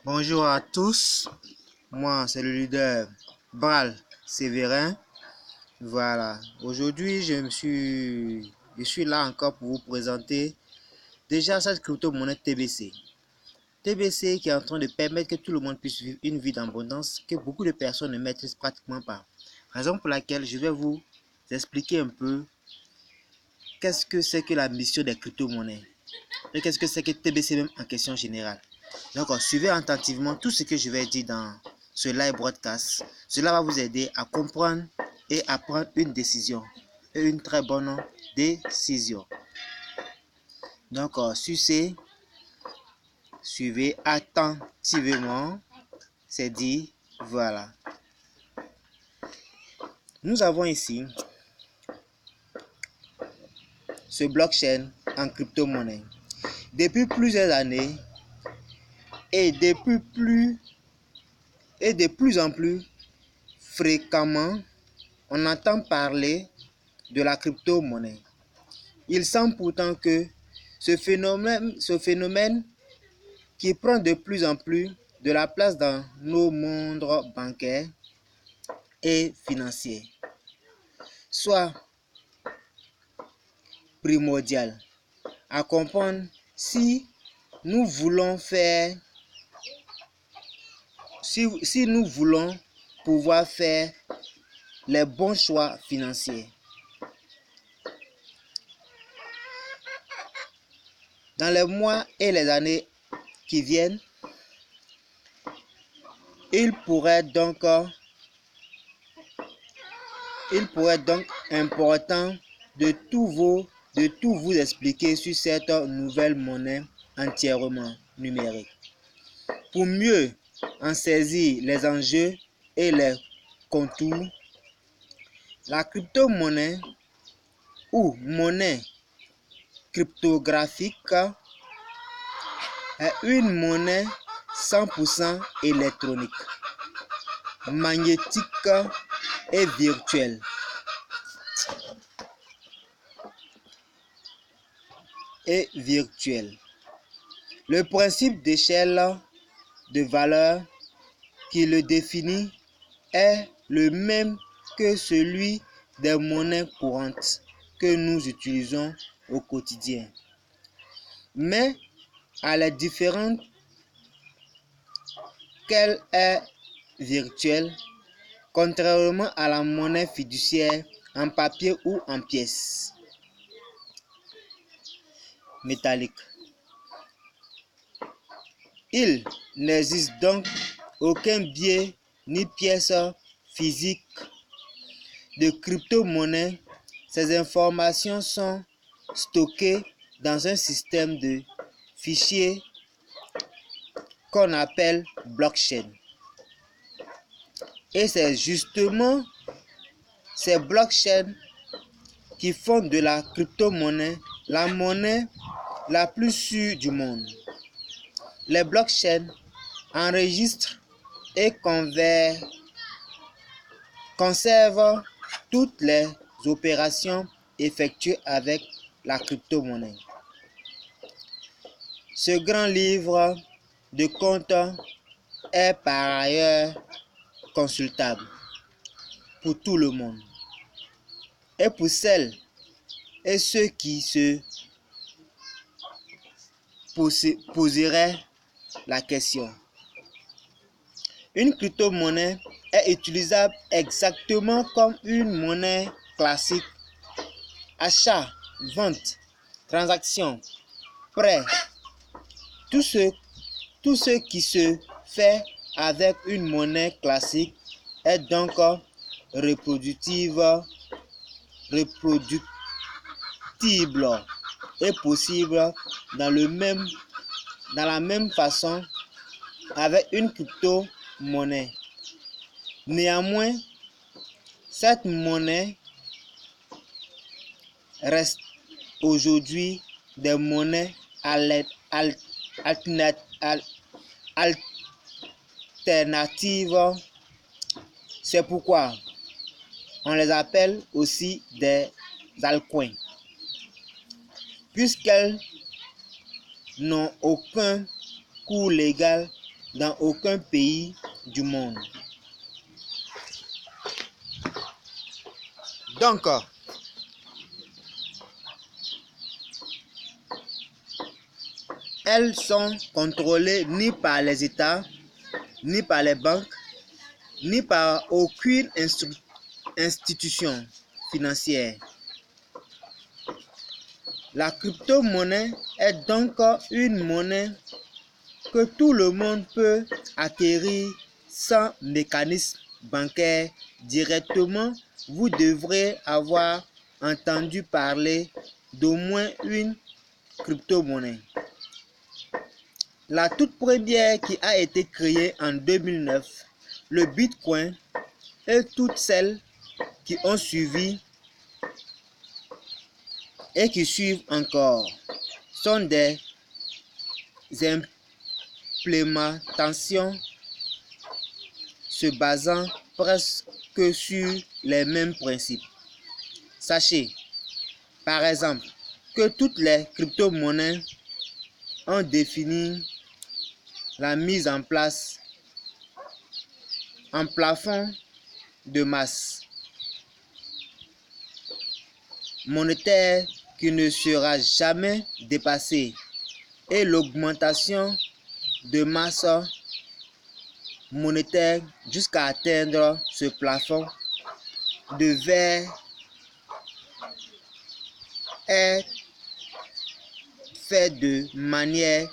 Bonjour à tous, moi c'est le leader Bral Séverin. Voilà, aujourd'hui je suis là encore pour vous présenter déjà cette crypto-monnaie TBC. TBC qui est en train de permettre que tout le monde puisse vivre une vie d'abondance que beaucoup de personnes ne maîtrisent pratiquement pas. Raison pour laquelle je vais vous expliquer un peu qu'est-ce que c'est que la mission des crypto-monnaies et qu'est-ce que c'est que TBC même en question générale. Donc, suivez attentivement tout ce que je vais dire dans ce live broadcast. Cela va vous aider à comprendre et à prendre une décision. Et une très bonne décision. Donc, suivez attentivement. C'est dit, voilà. Nous avons ici ce blockchain en crypto-monnaie. Depuis plusieurs années et de plus en plus fréquemment, on entend parler de la crypto-monnaie. Il semble pourtant que ce phénomène qui prend de plus en plus de la place dans nos mondes bancaires et financiers soit primordial à comprendre si nous voulons pouvoir faire les bons choix financiers. Dans les mois et les années qui viennent, il pourrait donc important de tout vous expliquer sur cette nouvelle monnaie entièrement numérique. Pour mieux en saisir les enjeux et les contours, la crypto-monnaie ou monnaie cryptographique est une monnaie 100% électronique, magnétique et virtuelle. Le principe d'échelle de valeur qui le définit est le même que celui des monnaies courantes que nous utilisons au quotidien. Mais à la différence qu'elle est virtuelle, contrairement à la monnaie fiduciaire en papier ou en pièces métalliques. Il n'existe donc aucun billet ni pièce physique de crypto-monnaie. Ces informations sont stockées dans un système de fichiers qu'on appelle blockchain. Et c'est justement ces blockchains qui font de la crypto-monnaie la monnaie la plus sûre du monde. Les blockchains enregistrent et conservent toutes les opérations effectuées avec la crypto-monnaie. Ce grand livre de compte est par ailleurs consultable pour tout le monde et pour celles et ceux qui se poseraient la question. Une crypto-monnaie est utilisable exactement comme une monnaie classique. Achat, vente, transaction, prêt, tout ce qui se fait avec une monnaie classique est donc reproductible et possible dans la même façon avec une crypto-monnaie. Néanmoins, cette monnaie reste aujourd'hui des monnaies alternatives. C'est pourquoi on les appelle aussi des altcoins, puisqu'elles n'ont aucun coût légal dans aucun pays du monde. Donc, elles sont contrôlées ni par les États, ni par les banques, ni par aucune institution financière. La crypto-monnaie est donc une monnaie que tout le monde peut acquérir sans mécanisme bancaire directement. Vous devrez avoir entendu parler d'au moins une crypto-monnaie. La toute première qui a été créée en 2009, le Bitcoin, et toutes celles qui ont suivi et qui suivent encore sont des implémentations se basant presque sur les mêmes principes. Sachez, par exemple, que toutes les crypto-monnaies ont défini la mise en place en plafond de masse monétaire qui ne sera jamais dépassé et l'augmentation de masse monétaire jusqu'à atteindre ce plafond devait être fait de manière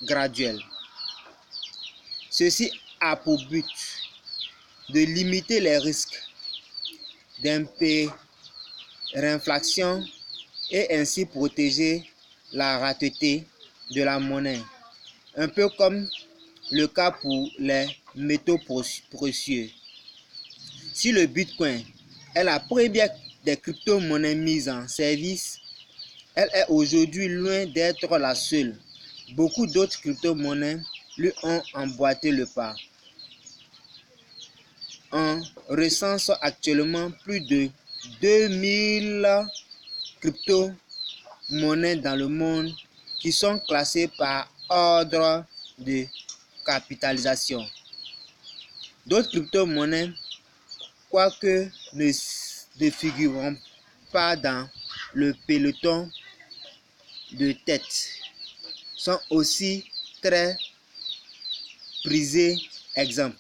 graduelle. Ceci a pour but de limiter les risques d'hyperinflation et ainsi protéger la rareté de la monnaie, un peu comme le cas pour les métaux précieux. Si le Bitcoin est la première des crypto-monnaies mises en service, elle est aujourd'hui loin d'être la seule. Beaucoup d'autres crypto-monnaies lui ont emboîté le pas. On recense actuellement plus de 2000 crypto-monnaies dans le monde qui sont classées par ordre de capitalisation. D'autres crypto-monnaies, quoique ne figurent pas dans le peloton de tête, sont aussi très prisées. Exemple,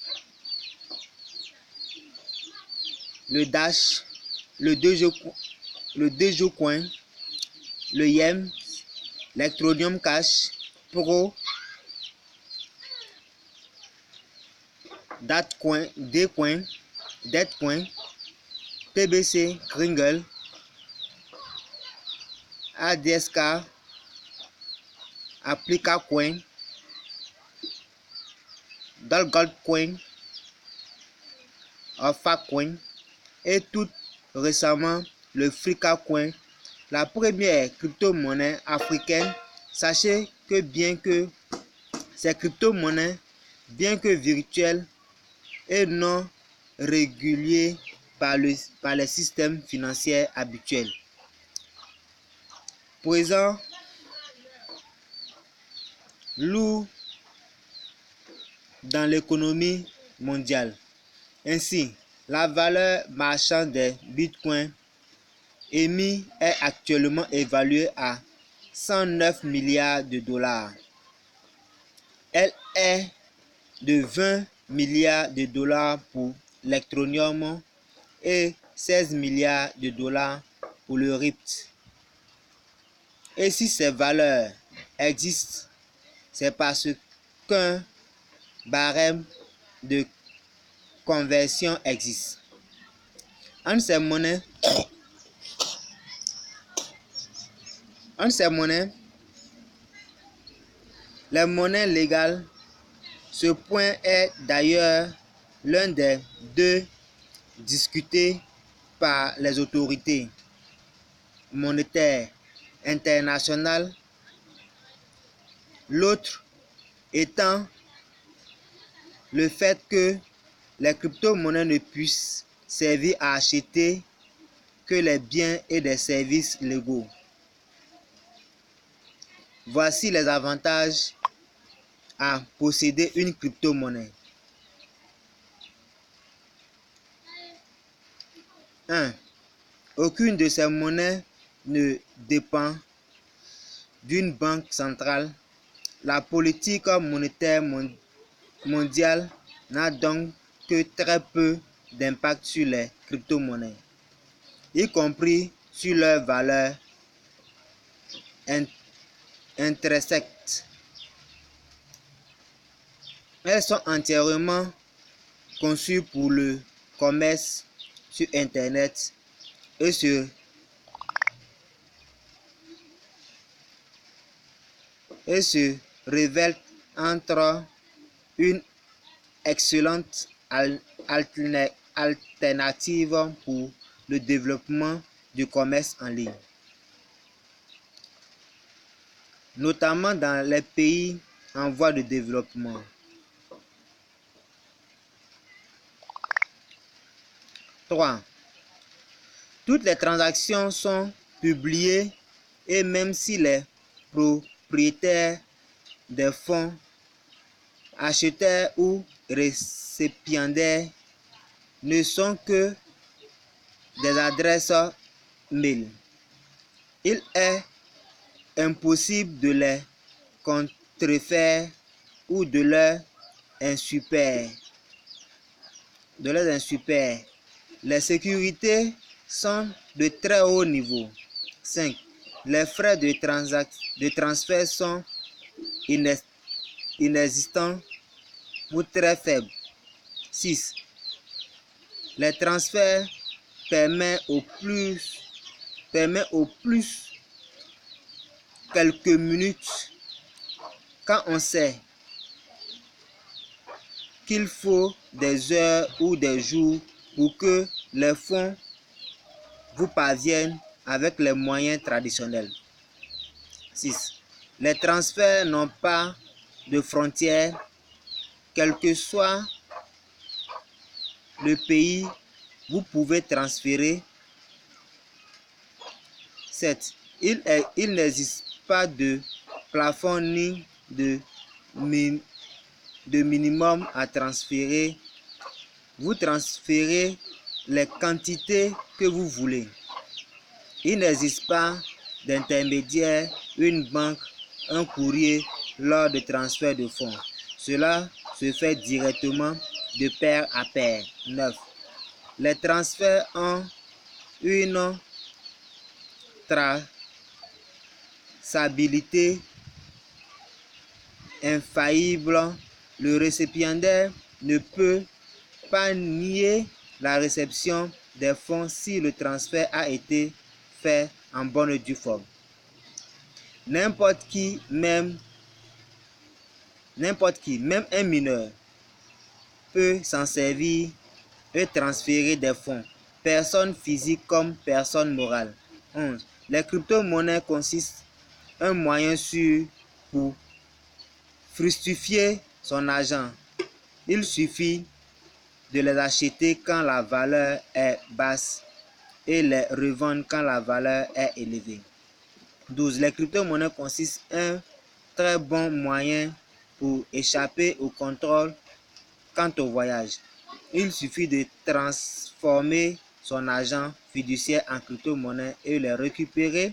le Dash, le Dogecoin, le Yen, l'Ethereum Cash, Pro, Dcoin, TBC, Kringle, ADSK, ApplicaCoin, Dogecoin, AlphaCoin et tout récemment le FreeCoin, la première crypto-monnaie africaine. Sachez que bien que ces crypto-monnaies, bien que virtuelles et non régulières par les systèmes financiers habituels, présents lourd dans l'économie mondiale. Ainsi, la valeur marchande des bitcoins émis est actuellement évaluée à 109 milliards de dollars. Elle est de 20 milliards de dollars pour l'Ethereum et 16 milliards de dollars pour le RIPT. Et si ces valeurs existent, c'est parce qu'un barème de conversion existe. Entre ces monnaies, les monnaies légales, ce point est d'ailleurs l'un des deux discutés par les autorités monétaires internationales, l'autre étant le fait que les crypto-monnaies ne puissent servir à acheter que les biens et des services légaux. Voici les avantages à posséder une crypto-monnaie? 1. Aucune de ces monnaies ne dépend d'une banque centrale. La politique monétaire mondiale n'a donc que très peu d'impact sur les crypto-monnaies, y compris sur leur valeur intrinsèque. Elles sont entièrement conçues pour le commerce sur Internet et se révèlent entre une excellente alternative pour le développement du commerce en ligne, notamment dans les pays en voie de développement. 3. Toutes les transactions sont publiées et même si les propriétaires des fonds, acheteurs ou récipiendaires ne sont que des adresses mail, il est impossible de les contrefaire ou de leur insuper. Les sécurités sont de très haut niveau. 5. Les frais de transfert sont inexistants ou très faibles. 6. Les transferts permettent au plus quelques minutes quand on sait qu'il faut des heures ou des jours pour que les fonds vous parviennent avec les moyens traditionnels. 6. Les transferts n'ont pas de frontières, quel que soit le pays, vous pouvez transférer. 7. Il n'existe pas de plafond ni de minimum à transférer. Vous transférez les quantités que vous voulez. Il n'existe pas d'intermédiaire, une banque, un courrier lors de transfert de fonds. Cela se fait directement de pair à pair. 9. Les transferts ont une traçabilité infaillible. Le récipiendaire ne peut pas nier la réception des fonds si le transfert a été fait en bonne et due forme. N'importe qui, même un mineur, peut s'en servir et transférer des fonds, personne physique comme personne morale. 11. Les crypto-monnaies consistent un moyen sûr pour fructifier son argent. Il suffit de les acheter quand la valeur est basse et les revendre quand la valeur est élevée. 12. Les crypto-monnaies constituent un très bon moyen pour échapper au contrôle quant au voyage. Il suffit de transformer son argent fiduciaire en crypto-monnaie et le récupérer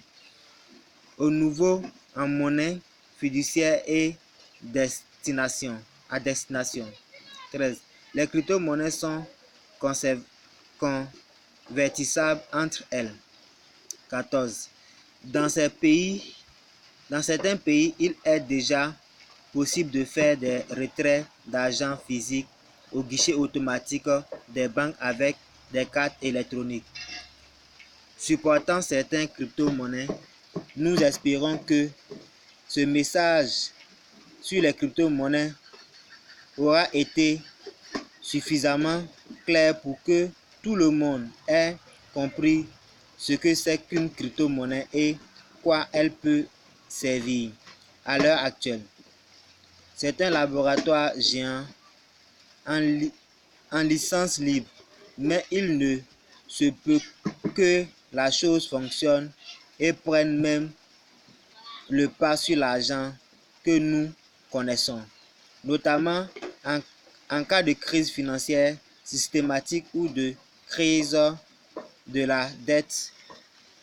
au nouveau en monnaie fiduciaire et destination. 13. Les crypto-monnaies sont convertissables entre elles. 14. Dans certains pays, il est déjà possible de faire des retraits d'argent physique au guichet automatique des banques avec des cartes électroniques. Supportant certaines crypto-monnaies, nous espérons que ce message sur les crypto-monnaies aura été suffisamment clair pour que tout le monde ait compris ce que c'est qu'une crypto-monnaie et quoi elle peut servir à l'heure actuelle. C'est un laboratoire géant en licence libre, mais il ne se peut que la chose fonctionne et prenne même le pas sur l'argent que nous connaissons. notamment en cas de crise financière systématique ou de crise de la dette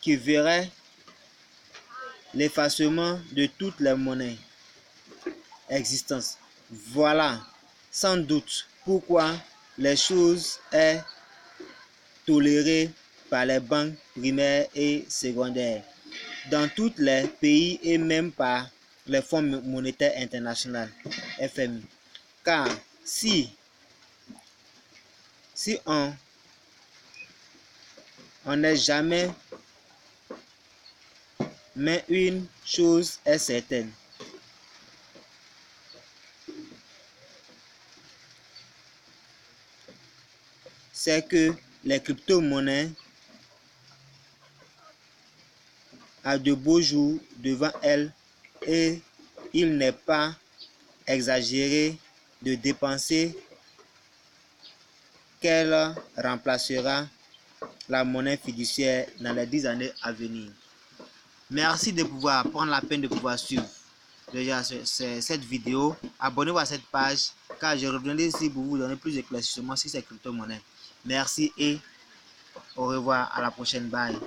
qui verrait l'effacement de toutes les monnaies existantes. Voilà sans doute pourquoi les choses est tolérée par les banques primaires et secondaires dans tous les pays et même par les fonds monétaires internationaux FMI. Car si on n'est jamais, mais une chose est certaine, c'est que les crypto-monnaies a de beaux jours devant elles et il n'est pas exagéré de dépenser qu'elle remplacera la monnaie fiduciaire dans les 10 années à venir. Merci de pouvoir prendre la peine de pouvoir suivre déjà cette vidéo. Abonnez-vous à cette page car je reviendrai ici pour vous donner plus d'éclaircissements sur ces crypto-monnaies. Merci et au revoir, à la prochaine. Bye.